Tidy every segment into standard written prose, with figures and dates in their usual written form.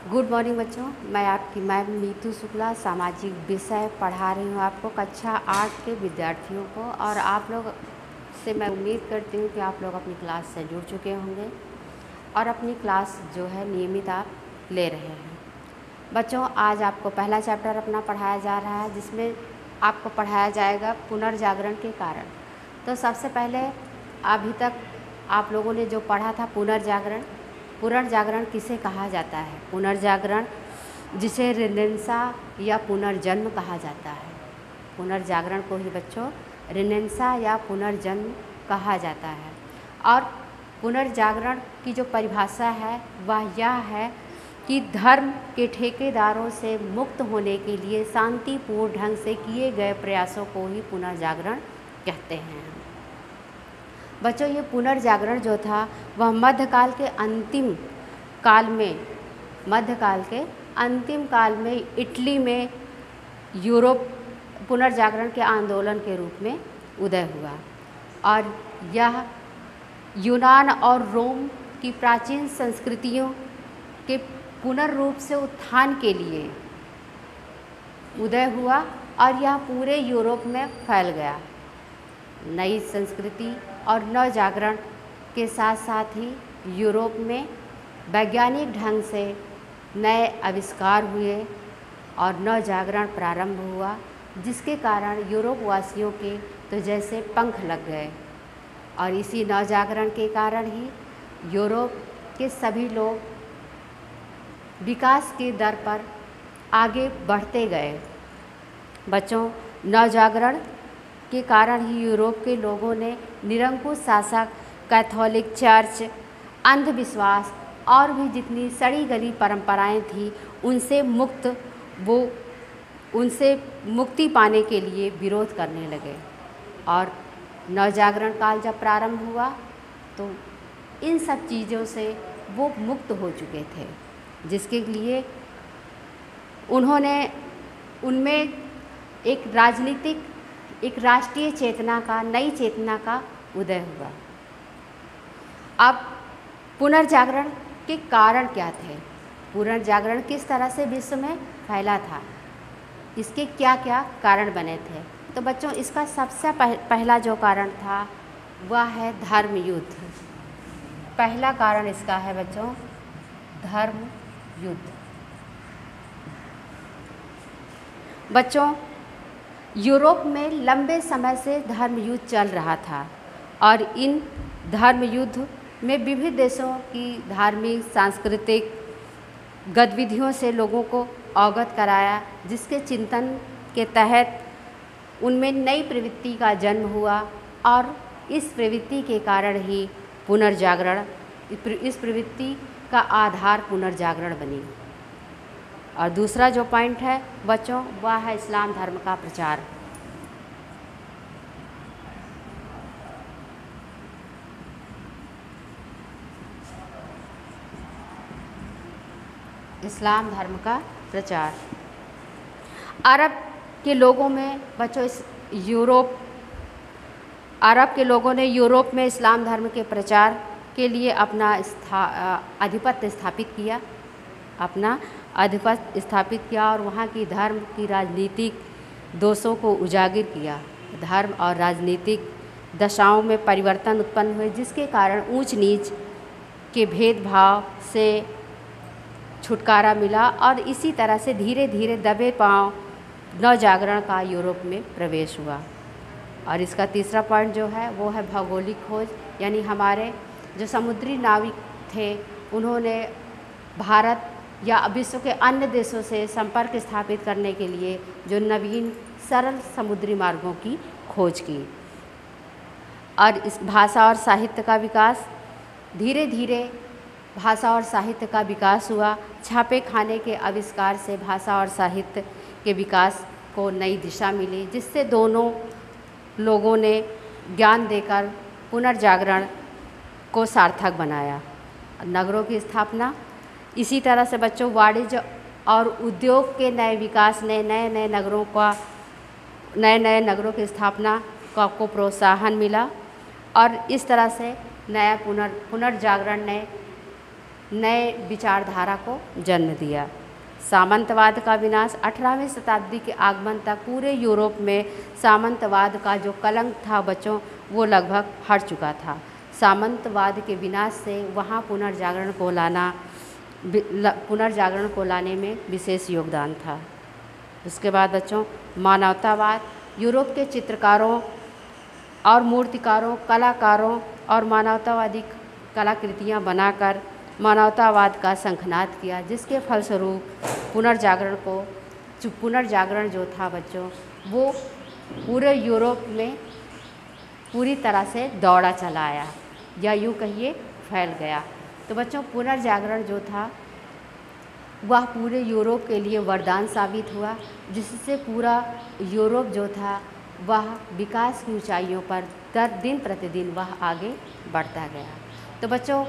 Good morning बच्चों, मैं आपकी मैम नीतू शुक्ला सामाजिक विषय पढ़ा रही हूँ आपको कक्षा 8 के विद्यार्थियों को। और आप लोग से मैं उम्मीद करती हूँ कि आप लोग अपनी क्लास से जुड़ चुके होंगे और अपनी क्लास जो है नियमित आप ले रहे हैं। बच्चों, आज आपको पहला चैप्टर अपना पढ़ाया जा रहा है जिसमें आपको पढ़ाया जाएगा पुनर्जागरण के कारण। तो सबसे पहले अभी तक आप लोगों ने जो पढ़ा था पुनर्जागरण किसे कहा जाता है? पुनर्जागरण जिसे रिनेंसा या पुनर्जन्म कहा जाता है। पुनर्जागरण को ही बच्चों रिनेंसा या पुनर्जन्म कहा जाता है। और पुनर्जागरण की जो परिभाषा है वह यह है कि धर्म के ठेकेदारों से मुक्त होने के लिए शांतिपूर्ण ढंग से किए गए प्रयासों को ही पुनर्जागरण कहते हैं। बच्चों, ये पुनर्जागरण जो था वह मध्यकाल के अंतिम काल में इटली में यूरोप पुनर्जागरण के आंदोलन के रूप में उदय हुआ। और यह यूनान और रोम की प्राचीन संस्कृतियों के पुनर्रूप से उत्थान के लिए उदय हुआ और यह पूरे यूरोप में फैल गया। नई संस्कृति और नवजागरण के साथ साथ ही यूरोप में वैज्ञानिक ढंग से नए आविष्कार हुए और नवजागरण प्रारंभ हुआ, जिसके कारण यूरोप वासियों के तो जैसे पंख लग गए। और इसी नवजागरण के कारण ही यूरोप के सभी लोग विकास की दर पर आगे बढ़ते गए। बच्चों, नवजागरण के कारण ही यूरोप के लोगों ने निरंकुश शासक, कैथोलिक चर्च, अंधविश्वास और भी जितनी सड़ी गली परंपराएं थी उनसे मुक्ति पाने के लिए विरोध करने लगे। और नवजागरण काल जब प्रारंभ हुआ तो इन सब चीज़ों से वो मुक्त हो चुके थे, जिसके लिए उनमें एक राष्ट्रीय चेतना का, नई चेतना का उदय हुआ। अब पुनर्जागरण के कारण क्या थे? पुनर्जागरण किस तरह से विश्व में फैला था? इसके क्या क्या कारण बने थे? तो बच्चों, इसका सबसे पहला जो कारण था वह है धर्म युद्ध। पहला कारण इसका है बच्चों धर्म युद्ध। बच्चों, यूरोप में लंबे समय से धर्म युद्ध चल रहा था और इन धर्म युद्ध में विभिन्न देशों की धार्मिक सांस्कृतिक गतिविधियों से लोगों को अवगत कराया, जिसके चिंतन के तहत उनमें नई प्रवृत्ति का जन्म हुआ। और इस प्रवृत्ति के कारण ही इस प्रवृत्ति का आधार पुनर्जागरण बनी। और दूसरा जो पॉइंट है बच्चों वह है इस्लाम धर्म का प्रचार। इस्लाम धर्म का प्रचार अरब के लोगों में बच्चों अरब के लोगों ने यूरोप में इस्लाम धर्म के प्रचार के लिए अपना आधिपत्य स्थापित किया और वहाँ की धर्म की राजनीतिक दोषों को उजागर किया। धर्म और राजनीतिक दशाओं में परिवर्तन उत्पन्न हुए, जिसके कारण ऊंच नीच के भेदभाव से छुटकारा मिला और इसी तरह से धीरे धीरे दबे पांव नवजागरण का यूरोप में प्रवेश हुआ। और इसका तीसरा पॉइंट जो है वो है भौगोलिक खोज, यानी हमारे जो समुद्री नाविक थे उन्होंने भारत या विश्व के अन्य देशों से संपर्क स्थापित करने के लिए जो नवीन सरल समुद्री मार्गों की खोज की। और इस भाषा और साहित्य का विकास, धीरे धीरे भाषा और साहित्य का विकास हुआ। छापे खाने के आविष्कार से भाषा और साहित्य के विकास को नई दिशा मिली, जिससे दोनों लोगों ने ज्ञान देकर पुनर्जागरण को सार्थक बनाया। नगरों की स्थापना, इसी तरह से बच्चों वाणिज्य और उद्योग के नए विकास ने नए नए नगरों की स्थापना को प्रोत्साहन मिला। और इस तरह से नया पुनर्जागरण ने नए विचारधारा को जन्म दिया। सामंतवाद का विनाश 18वीं शताब्दी के आगमन तक पूरे यूरोप में सामंतवाद का जो कलंक था बच्चों, वो लगभग हट चुका था। सामंतवाद के विनाश से वहाँ पुनर्जागरण को लाने में विशेष योगदान था। उसके बाद बच्चों, मानवतावाद। यूरोप के चित्रकारों और मूर्तिकारों, कलाकारों और मानवतावादी कलाकृतियाँ बनाकर मानवतावाद का शंखनाद किया, जिसके फलस्वरूप पुनर्जागरण जो था बच्चों, वो पूरे यूरोप में पूरी तरह से दौड़ा चला आया, या यूँ कहिए फैल गया। तो बच्चों, पुनर्जागरण जो था वह पूरे यूरोप के लिए वरदान साबित हुआ, जिससे पूरा यूरोप जो था वह विकास की ऊंचाइयों पर दिन प्रतिदिन वह आगे बढ़ता गया। तो बच्चों,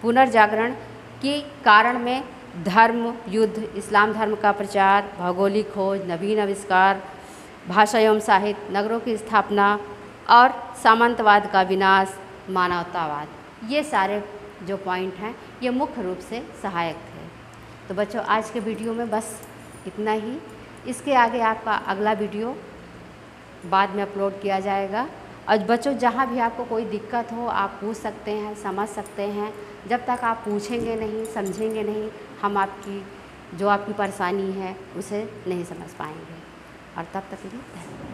पुनर्जागरण के कारण में धर्म युद्ध, इस्लाम धर्म का प्रचार, भौगोलिक खोज, नवीन आविष्कार, भाषा एवं साहित्य, नगरों की स्थापना और सामंतवाद का विनाश, मानवतावाद, ये सारे जो पॉइंट हैं ये मुख्य रूप से सहायक थे। तो बच्चों, आज के वीडियो में बस इतना ही। इसके आगे आपका अगला वीडियो बाद में अपलोड किया जाएगा। और बच्चों, जहाँ भी आपको कोई दिक्कत हो आप पूछ सकते हैं, समझ सकते हैं। जब तक आप पूछेंगे नहीं, समझेंगे नहीं, हम आपकी परेशानी है उसे नहीं समझ पाएंगे। और तब तक के लिए धन्यवाद।